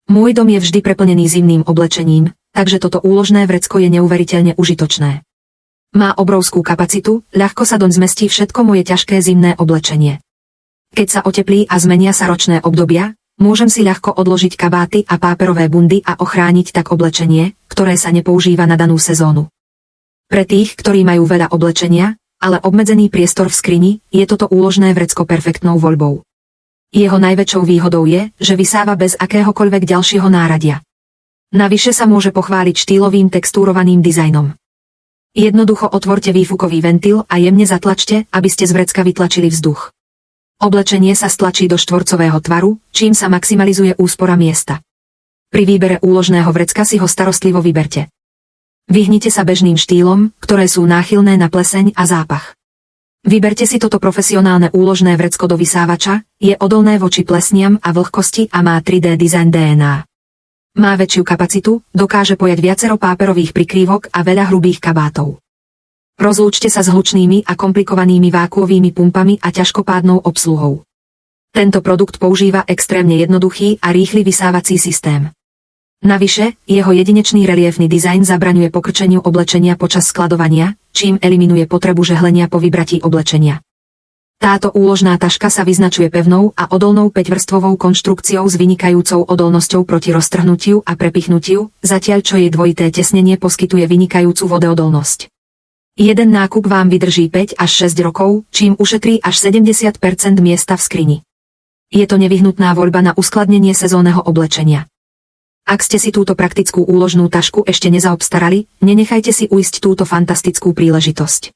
Môj dom je vždy preplnený zimným oblečením, takže toto úložné vrecko je neuveriteľne užitočné. Má obrovskú kapacitu, ľahko sa doň zmestí všetko moje ťažké zimné oblečenie. Keď sa oteplí a zmenia sa ročné obdobia, môžem si ľahko odložiť kabáty a páperové bundy a ochrániť tak oblečenie, ktoré sa nepoužíva na danú sezónu. Pre tých, ktorí majú veľa oblečenia, ale obmedzený priestor v skrini, je toto úložné vrecko perfektnou voľbou. Jeho najväčšou výhodou je, že vysáva bez akéhokoľvek ďalšieho náradia. Navyše sa môže pochváliť štýlovým textúrovaným dizajnom. Jednoducho otvorte výfukový ventil a jemne zatlačte, aby ste z vrecka vytlačili vzduch. Oblečenie sa stlačí do štvorcového tvaru, čím sa maximalizuje úspora miesta. Pri výbere úložného vrecka si ho starostlivo vyberte. Vyhnite sa bežným štýlom, ktoré sú náchylné na pleseň a zápach. Vyberte si toto profesionálne úložné vrecko do vysávača, je odolné voči plesniam a vlhkosti a má 3D dizajn DNA. Má väčšiu kapacitu, dokáže pojať viacero páperových prikrývok a veľa hrubých kabátov. Rozlúčte sa s hlučnými a komplikovanými vákuovými pumpami a ťažkopádnou obsluhou. Tento produkt používa extrémne jednoduchý a rýchly vysávací systém. Navyše, jeho jedinečný reliéfny dizajn zabraňuje pokrčeniu oblečenia počas skladovania, čím eliminuje potrebu žehlenia po vybratí oblečenia. Táto úložná taška sa vyznačuje pevnou a odolnou 5-vrstvovou konštrukciou s vynikajúcou odolnosťou proti roztrhnutiu a prepichnutiu, zatiaľ čo jej dvojité tesnenie poskytuje vynikajúcu vodeodolnosť. Jeden nákup vám vydrží 5 až 6 rokov, čím ušetrí až 70% miesta v skrini. Je to nevyhnutná voľba na uskladnenie sezónneho oblečenia. Ak ste si túto praktickú úložnú tašku ešte nezaobstarali, nenechajte si ujsť túto fantastickú príležitosť.